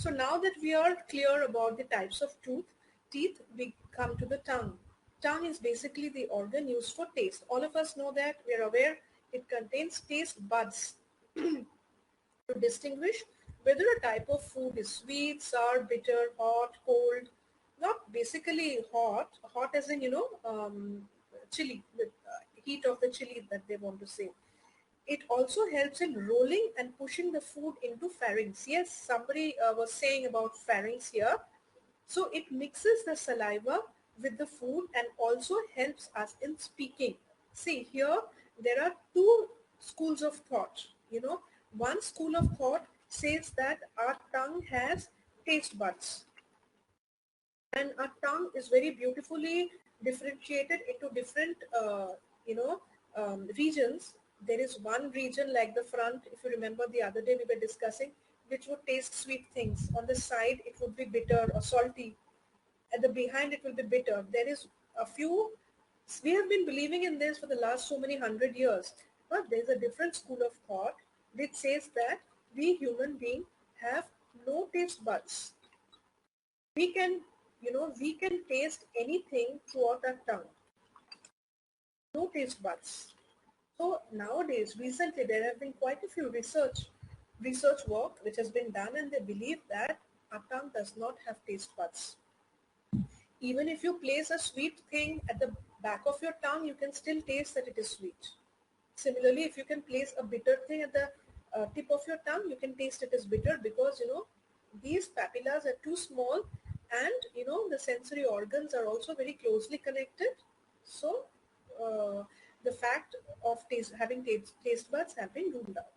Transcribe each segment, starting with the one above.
So now that we are clear about the types of teeth, we come to the tongue. Tongue is basically the organ used for taste. All of us know that, we are aware it contains taste buds to distinguish whether a type of food is sweet, sour, bitter, hot, cold. Not basically hot, hot as in, chili, the heat of the chili that they want to say. It also helps in rolling and pushing the food into pharynx. Yes, somebody was saying about pharynx here. So it mixes the saliva with the food and also helps us in speaking. See here, there are two schools of thought. One school of thought says that our tongue has taste buds, and our tongue is very beautifully differentiated into different regions. There is one region like the front, if you remember the other day we were discussing, which would taste sweet things. On the side it would be bitter or salty. At the behind it will be bitter. There is a few, we have been believing in this for the last so many 100 years, but there's a different school of thought which says that we human beings have no taste buds. We can taste anything throughout our tongue. No taste buds. So nowadays, recently, there have been quite a few research work which has been done, and they believe that our tongue does not have taste buds. Even if you place a sweet thing at the back of your tongue, you can still taste that it is sweet. Similarly, if you can place a bitter thing at the tip of your tongue, you can taste it as bitter, because these papillas are too small, and the sensory organs are also very closely connected. So the fact of having taste buds have been ruled out.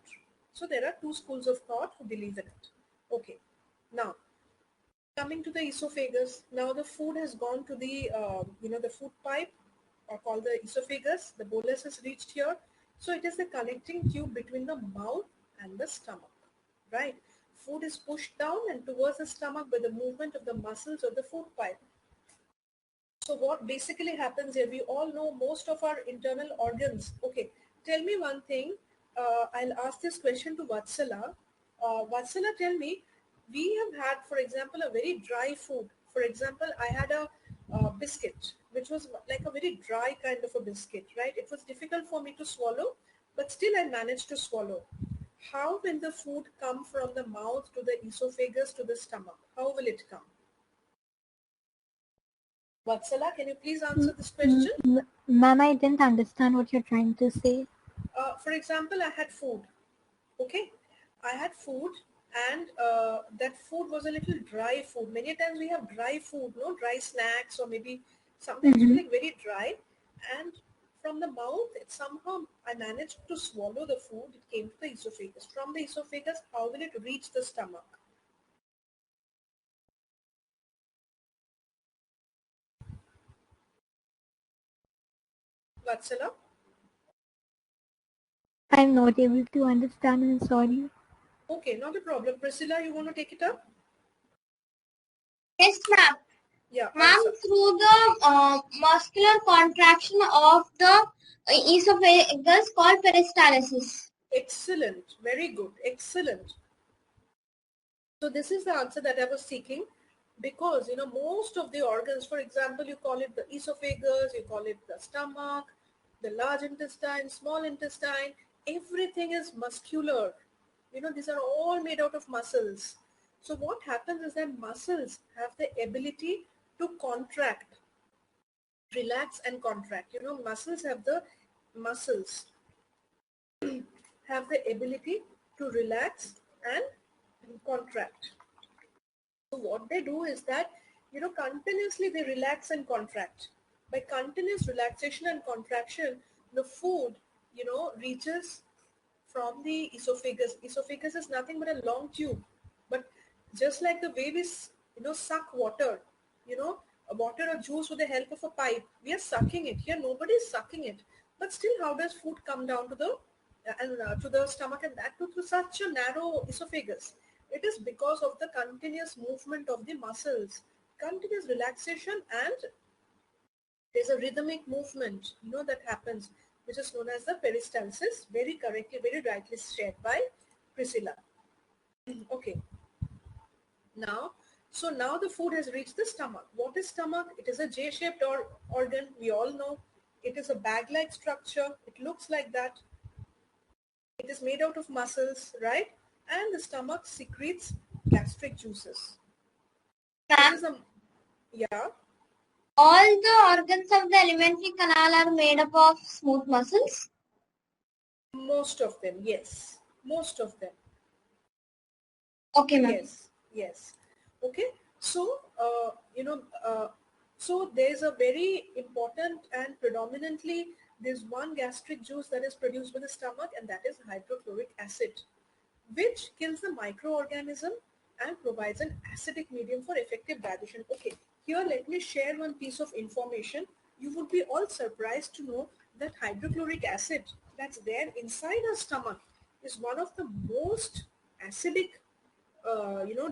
So there are two schools of thought who believe in it. Okay, now coming to the esophagus. Now the food has gone to the the food pipe, or called the esophagus. The bolus has reached here. So it is the connecting tube between the mouth and the stomach, right? Food is pushed down and towards the stomach by the movement of the muscles of the food pipe. So what basically happens here, we all know most of our internal organs. Okay, tell me one thing. I'll ask this question to Vatsala. Vatsala, tell me, we have had, for example, a very dry food. For example, I had a biscuit, which was like a very dry kind of a biscuit, right? It was difficult for me to swallow, but still I managed to swallow. How will the food come from the mouth to the esophagus to the stomach? How will it come? Vatsala, can you please answer this question? Ma'am, I didn't understand what you're trying to say. For example, I had food. Okay, I had food, and that food was a little dry food. Many times we have dry food, no, dry snacks, or maybe something which was Mm-hmm. like very dry, and from the mouth, it somehow I managed to swallow the food. It came to the esophagus. From the esophagus, how will it reach the stomach? Vatsala? I'm not able to understand. I'm sorry. Okay, not a problem. Priscilla, you want to take it up? Yes, ma'am. Yeah, Ma'am, answer. through the muscular contraction of the esophagus called peristalsis. Excellent. Very good. Excellent. So this is the answer that I was seeking, because most of the organs, for example, you call it the esophagus, you call it the stomach, the large intestine, small intestine, everything is muscular. These are all made out of muscles. So what happens is that muscles have the ability to contract, relax and contract. Muscles have the ability to relax and contract. So what they do is that, continuously they relax and contract. By continuous relaxation and contraction, the food, reaches from the esophagus. Esophagus is nothing but a long tube. But just like the way we, suck water, water or juice with the help of a pipe, we are sucking it. Here, nobody is sucking it. But still, how does food come down to the to the stomach, and that too through such a narrow esophagus? It is because of the continuous movement of the muscles, continuous relaxation, and there's a rhythmic movement, that happens, which is known as the peristalsis. Very correctly, very rightly shared by Priscilla. Okay. Now, so now the food has reached the stomach. What is stomach? It is a J-shaped organ. We all know. It is a bag-like structure. It looks like that. It is made out of muscles, right? And the stomach secretes gastric juices. This Ma'am, is a, yeah, all the organs of the alimentary canal are made up of smooth muscles. most of them, yes. Most of them. Okay, ma'am. Yes, yes. Okay. So, so there's a very important and predominantly there's one gastric juice that is produced by the stomach, and that is hydrochloric acid, which kills the microorganism and provides an acidic medium for effective digestion. Okay, here let me share one piece of information. You would be all surprised to know that hydrochloric acid that's there inside our stomach is one of the most acidic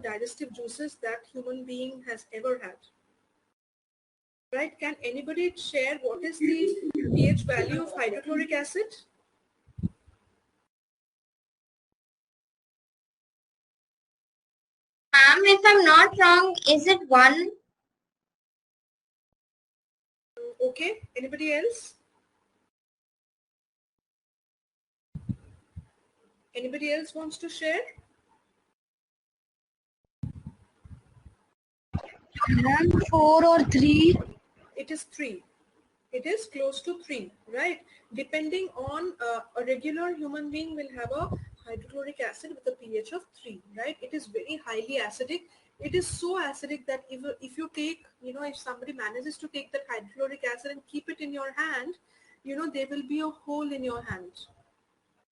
digestive juices that human being has ever had. Right? Can anybody share what is the pH value of hydrochloric acid? Ma'am, if I'm not wrong, is it 1? Okay. Anybody else? Anybody else wants to share? Ma'am, 4 or 3? It is 3. It is close to 3, right? Depending on a regular human being will have a hydrochloric acid with a pH of 3, right? It is very highly acidic. It is so acidic that if you take, if somebody manages to take that hydrochloric acid and keep it in your hand, there will be a hole in your hand,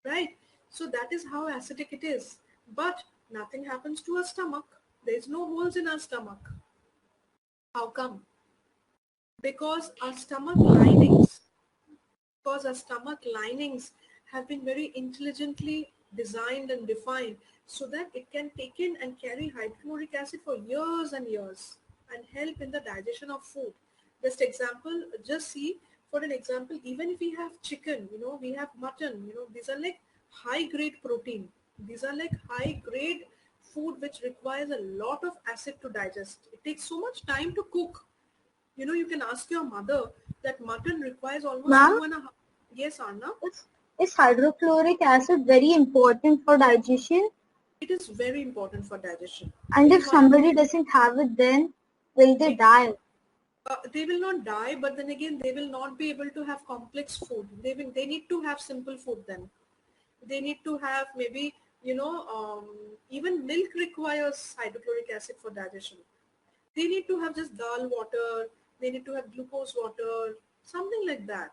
right? So that is how acidic it is. But nothing happens to our stomach. There's no holes in our stomach. How come? Because our stomach linings have been very intelligently designed and defined so that it can take in and carry hydrochloric acid for years and years and help in the digestion of food. Just see, for an example, even if we have chicken, we have mutton, these are like high grade protein. These are like high grade food which requires a lot of acid to digest. It takes so much time to cook. You can ask your mother that mutton requires almost Ma'am, 2.5. Yes, Anna. is hydrochloric acid very important for digestion? It is very important for digestion. And It if is one of somebody doesn't have it, then will they die? they will not die, but then again they will not be able to have complex food. They need to have simple food then. They need to have maybe even milk requires hydrochloric acid for digestion. They need to have just dal water. They need to have glucose water, something like that.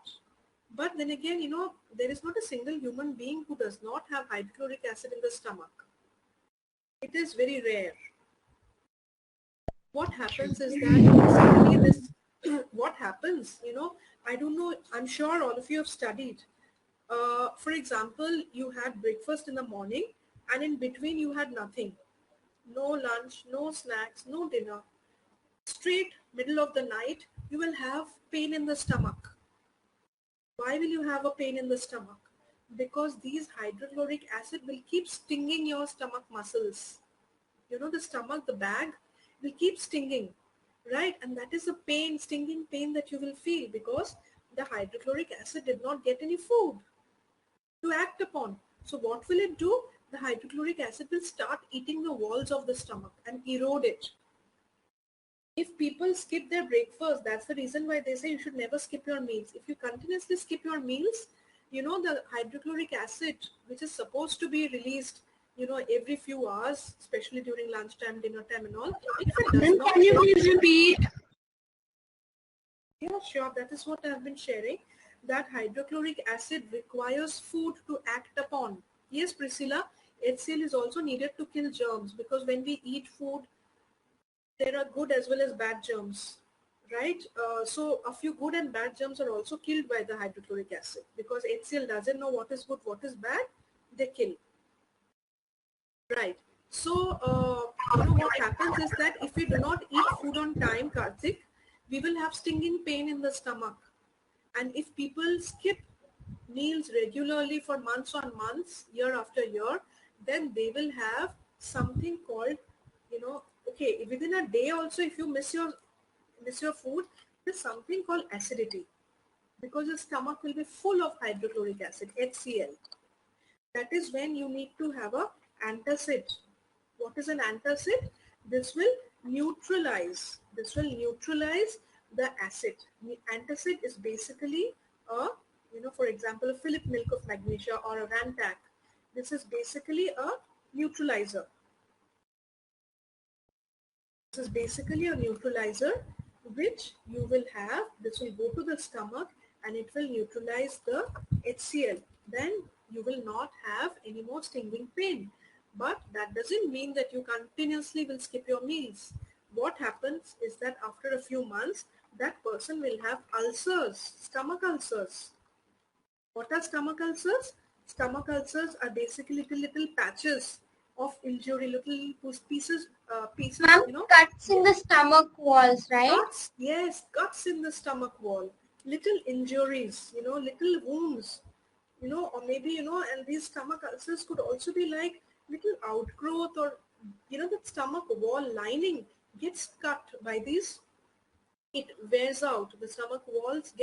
But then again, there is not a single human being who does not have hydrochloric acid in the stomach. It is very rare. What happens is that suddenly this, what happens, I don't know, I'm sure all of you have studied. For example, you had breakfast in the morning and in between you had nothing. No lunch, no snacks, no dinner. Straight middle of the night, you will have pain in the stomach. Why will you have a pain in the stomach? Because these hydrochloric acid will keep stinging your stomach muscles. The stomach, the bag will keep stinging, right? And that is a pain, stinging pain that you will feel because the hydrochloric acid did not get any food to act upon. So what will it do? The hydrochloric acid will start eating the walls of the stomach and erode it. If people skip their breakfast, that's the reason why they say you should never skip your meals. If you continuously skip your meals, the hydrochloric acid, which is supposed to be released, every few hours, especially during lunchtime, dinner time and all, if it does Then not, can you please repeat? yeah, sure, that is what I have been sharing, that hydrochloric acid requires food to act upon. Yes, Priscilla, HCl is also needed to kill germs because when we eat food, there are good as well as bad germs, right? So a few good and bad germs are also killed by the hydrochloric acid because HCl doesn't know what is good, what is bad, they kill, right? So, what happens is that if we do not eat food on time, Karthik, we will have stinging pain in the stomach. And if people skip meals regularly for months on months, year after year, then they will have something called, Okay, within a day also, if you miss your food, there's something called acidity, because your stomach will be full of hydrochloric acid, HCl. That is when you need to have a antacid. What is an antacid? This will neutralize. This will neutralize the acid. The antacid is basically a, for example, a Philip milk of magnesia or a Rantac. This is basically a neutralizer. This is basically a neutralizer which you will have. This will go to the stomach and it will neutralize the HCl. Then you will not have any more stinging pain. But that doesn't mean that you continuously will skip your meals. What happens is that after a few months, that person will have ulcers, stomach ulcers. What are stomach ulcers? Stomach ulcers are basically little patches of injury, little pieces, Ma'am, cuts in the stomach walls, right? Cuts, yes, cuts in the stomach wall, little injuries, little wounds, or maybe, and these stomach ulcers could also be like little outgrowth, or, the stomach wall lining gets cut by these, it wears out, the stomach walls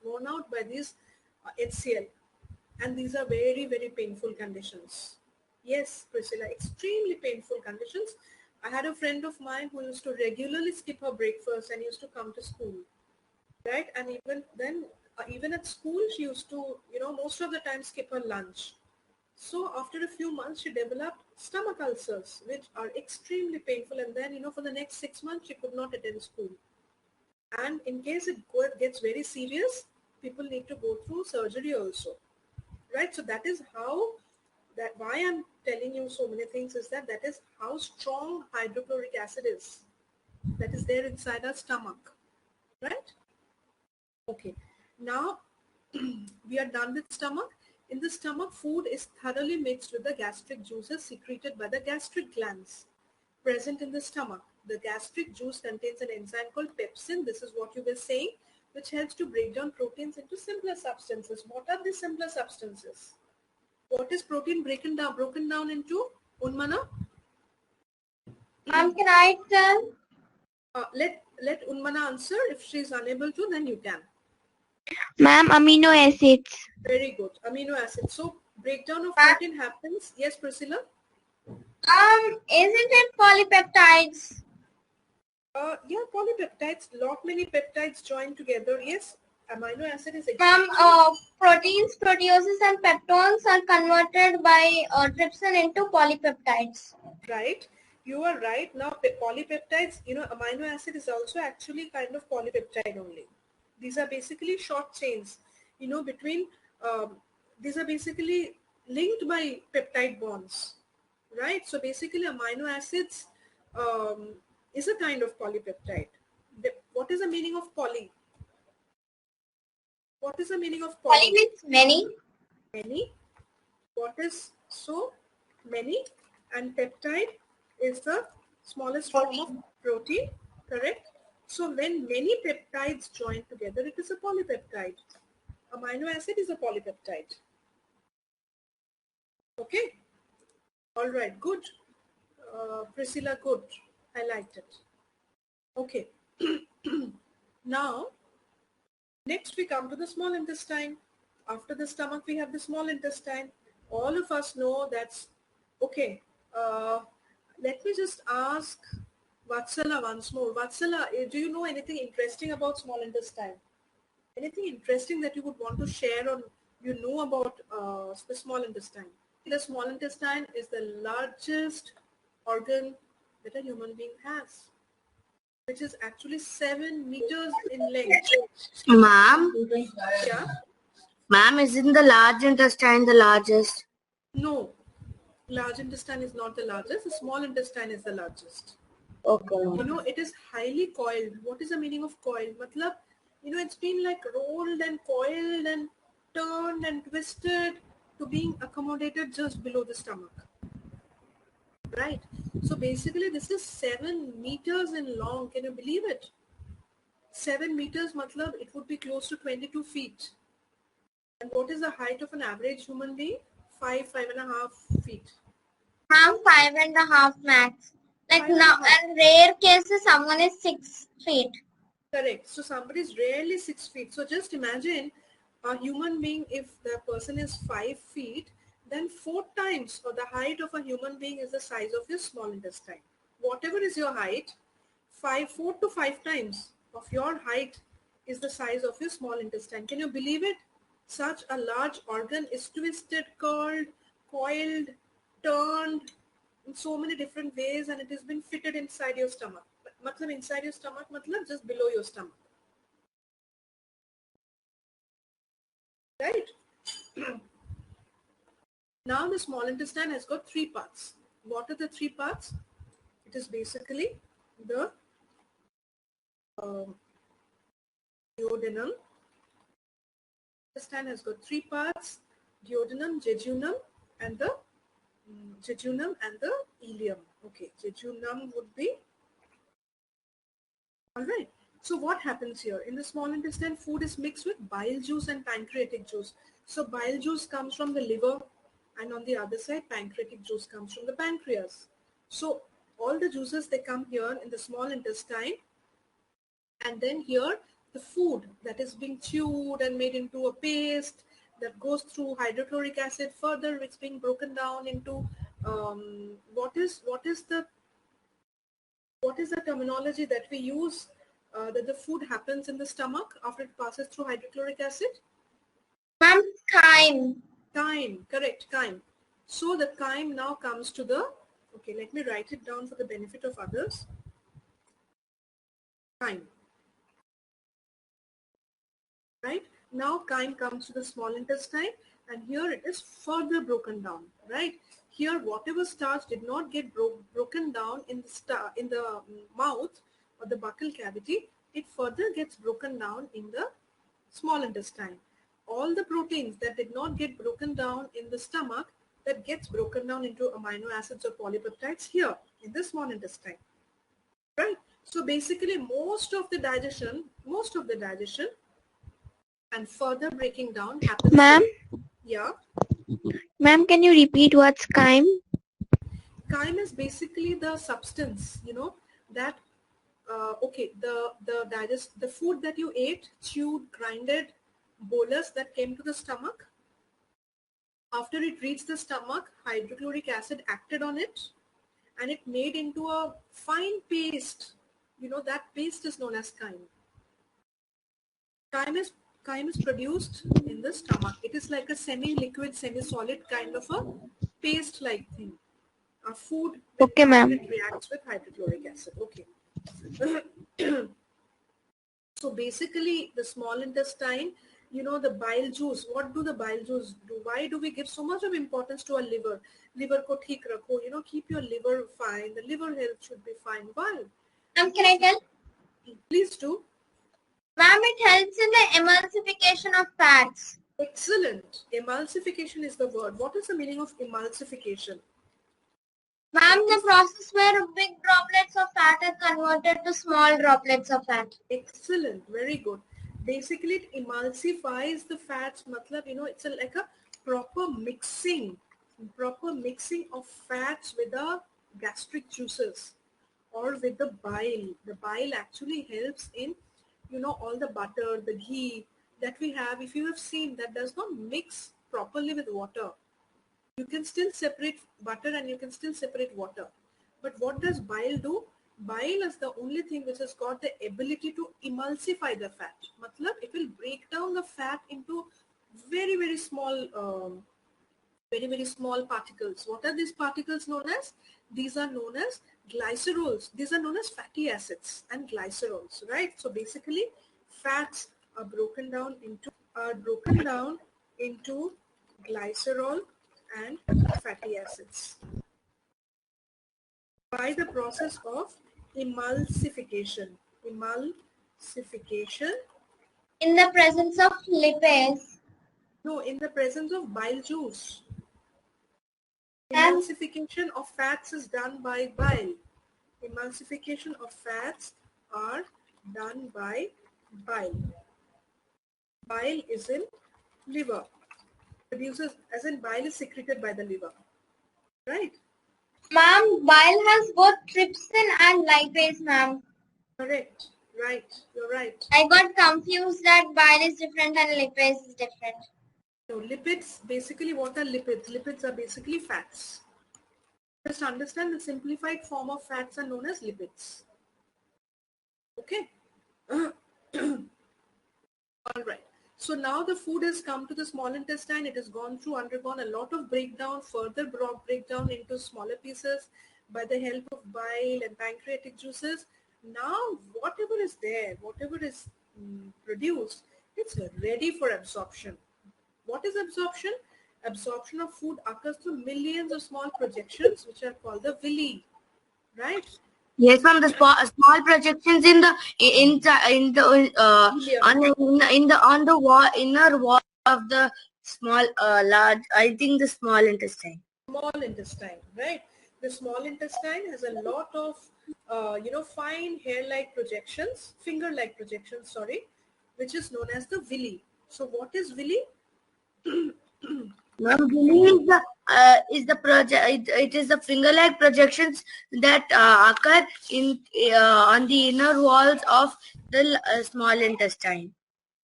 worn out by these HCl. And these are very, very painful conditions. Yes, Priscilla, extremely painful conditions. I had a friend of mine who used to regularly skip her breakfast and used to come to school, right? And even then, even at school, she used to, most of the time skip her lunch. So after a few months, she developed stomach ulcers, which are extremely painful. And then, for the next 6 months, she could not attend school. And in case it gets very serious, people need to go through surgery also. Right, so that is how, that why I'm telling you so many things is that is how strong hydrochloric acid is, that is there inside our stomach, right? Okay, now we are done with stomach. In the stomach, food is thoroughly mixed with the gastric juices secreted by the gastric glands present in the stomach. The gastric juice contains an enzyme called pepsin. This is what you were saying, which helps to break down proteins into simpler substances. What are these simpler substances? What is protein broken down into, Unmana? Ma'am, can I tell? Let Unmana answer. If she is unable to, then you can. Ma'am, amino acids. Very good. Amino acids. So breakdown of protein happens. Yes, Priscilla? Isn't it polypeptides? Yeah, polypeptides. Lot many peptides join together. Yes, amino acid is Ma'am, proteins, proteoses and peptones are converted by trypsin into polypeptides. right. You are right. Now polypeptides, amino acid is also actually kind of polypeptide only. These are basically short chains, between, these are basically linked by peptide bonds, right? So basically amino acids is a kind of polypeptide. What is the meaning of poly? What is the meaning of poly? Poly means many. Many. What is so many? And peptide is the smallest form of protein, correct? So when many peptides join together, it is a polypeptide. Amino acid is a polypeptide. Okay. All right. Good. Priscilla, good. I liked it. Okay. Now, next we come to the small intestine. After the stomach, we have the small intestine. All of us know that's okay. Let me just ask Vatsala once more. Vatsala, do you know anything interesting about small intestine? Anything interesting that you would want to share or you know about the small intestine? The small intestine is the largest organ that a human being has, which is actually 7 meters in length. Ma'am, Yeah? ma'am, isn't the large intestine the largest? No. Large intestine is not the largest. The small intestine is the largest. Okay. It is highly coiled. What is the meaning of coiled? Matlab, it's been like rolled and coiled and turned and twisted to being accommodated just below the stomach. Right? So basically this is 7 meters in long. Can you believe it? 7 meters, matlab, it would be close to 22 feet. And what is the height of an average human being? 5.5 feet. Ma'am, 5.5 max. Like 5 now, and a half. and rare cases, someone is 6 feet. Correct. So somebody is rarely 6 feet. So just imagine a human being, if the person is 5 feet, then 4 times, or the height of a human being is the size of your small intestine. Whatever is your height, 4 to 5 times of your height is the size of your small intestine. Can you believe it? Such a large organ is twisted, curled, coiled, turned in so many different ways, and it has been fitted inside your stomach. Matlab inside your stomach, matlab just below your stomach. Right? Now the small intestine has got 3 parts. What are the 3 parts? It is basically the duodenum. Intestine has got 3 parts: duodenum, jejunum, and the jejunum and the ileum. Okay, jejunum would be all right. So what happens here? In the small intestine, food is mixed with bile juice and pancreatic juice. So bile juice comes from the liver, and on the other side, pancreatic juice comes from the pancreas. So all the juices, they come here in the small intestine, and then here the food that is being chewed and made into a paste that goes through hydrochloric acid, further it's being broken down into what is the terminology that we use, that the food happens in the stomach after it passes through hydrochloric acid? Ma'am, chyme. Chyme, correct, chyme. So the chyme now comes to the, okay, let me write it down for the benefit of others. Chyme. Right? Now chyme comes to the small intestine, and here it is further broken down, right? Here whatever starch did not get broken down in the mouth or the buccal cavity, it further gets broken down in the small intestine. All the proteins that did not get broken down in the stomach, that gets broken down into amino acids or polypeptides here in the small intestine, right? So basically most of the digestion and further breaking down happens. Ma'am? Yeah. Ma'am, can you repeat what's chyme? Chyme is basically the substance, that okay, the food that you ate, chewed, grinded, bolus that came to the stomach. After it reached the stomach, hydrochloric acid acted on it, and it made into a fine paste. That paste is known as chyme. Chyme is produced in the stomach. It is like a semi-liquid, semi-solid kind of a paste-like thing. A food Okay, ma'am. it reacts with hydrochloric acid. Okay. So basically, the small intestine, the bile juice. What do the bile juice do? Why do we give so much of importance to our liver? Liver ko theek rakho. Keep your liver fine. The liver health should be fine. Why? Can I tell? Please do. Ma'am, it helps in the emulsification of fats. Excellent. Emulsification is the word. What is the meaning of emulsification? Ma'am, the process where big droplets of fat are converted to small droplets of fat. Excellent. Very good. Basically, it emulsifies the fats. Matlab, it's like a proper mixing of fats with the gastric juices or with the bile. The bile actually helps in, all the butter, the ghee that we have. If you have seen, that does not mix properly with water. You can still separate butter and you can still separate water. But what does bile do? Bile is the only thing which has got the ability to emulsify the fat. Matlab, it will break down the fat into very, very small particles. What are these particles known as? These are known as glycerols. These are known as fatty acids and glycerols, right? So basically, fats are broken down into glycerol and fatty acids by the process of emulsification. Emulsification. In the presence of lipids. No, in the presence of bile juice. And Emulsification of fats is done by bile. Emulsification of fats are done by bile. Bile is in liver. Produces, as in bile is secreted by the liver. Right? Ma'am, bile has both trypsin and lipase, ma'am. Correct. Right. You're right. I got confused that bile is different and lipase is different. So lipids, basically what are lipids? Lipids are basically fats. Just understand the simplified form of fats are known as lipids. Okay. All right. So now the food has come to the small intestine. It has undergone a lot of breakdown, further breakdown into smaller pieces by the help of bile and pancreatic juices. Now, whatever is there, whatever is produced, it's ready for absorption. What is absorption? Absorption of food occurs through millions of small projections, which are called the villi, right? Yes, ma'am. The small projections in the on the wall, inner wall of the small large. I think the small intestine. Small intestine, right? The small intestine has a lot of fine hair-like projections, finger-like projections, sorry, which is known as the villi. So what is villi? Ma'am, villi is the project. It is the finger-like projections that occur in on the inner walls of the small intestine.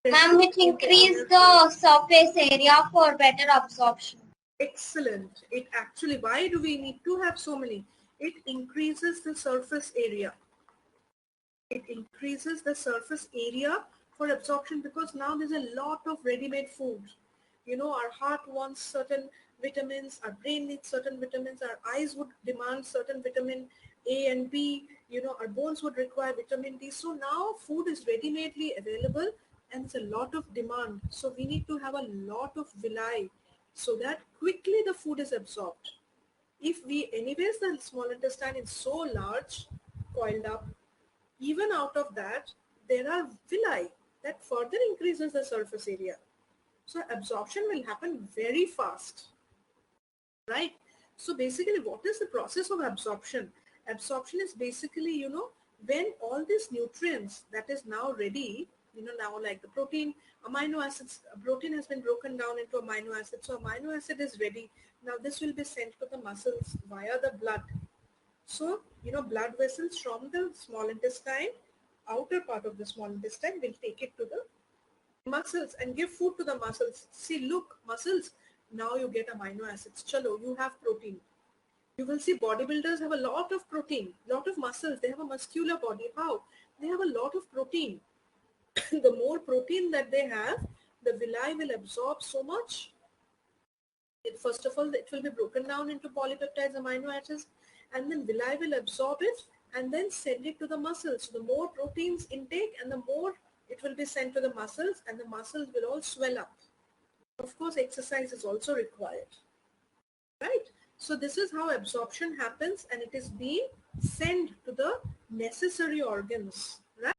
Ma'am, which increase the surface area for better absorption. Excellent. It actually, why do we need to have so many? It increases the surface area. It increases the surface area for absorption because now there's a lot of ready-made food. You know, our heart wants certain vitamins, our brain needs certain vitamins, our eyes would demand certain vitamin A and B, you know, our bones would require vitamin D. So now food is ready-madely available and it's a lot of demand. So we need to have a lot of villi so that quickly the food is absorbed. If anyways the small intestine is so large, coiled up, even out of that, there are villi that further increases the surface area. So absorption will happen very fast, right? So basically, what is the process of absorption? Absorption is basically, you know, when all these nutrients that is now ready, you know, now like the protein, amino acids, protein has been broken down into amino acids. So amino acid is ready. Now this will be sent to the muscles via the blood. So, you know, blood vessels from the small intestine, outer part of the small intestine will take it to the muscles and give food to the muscles. See, look, muscles, now you get amino acids. Chalo, you have protein. You will see bodybuilders have a lot of protein, lot of muscles. They have a muscular body. How? They have a lot of protein. The more protein that they have, the villi will absorb so much. First of all, it will be broken down into polypeptides, amino acids, and then villi will absorb it and then send it to the muscles. So the more proteins intake and the more it will be sent to the muscles and the muscles will all swell up. Of course, exercise is also required, right? So this is how absorption happens and it is being sent to the necessary organs.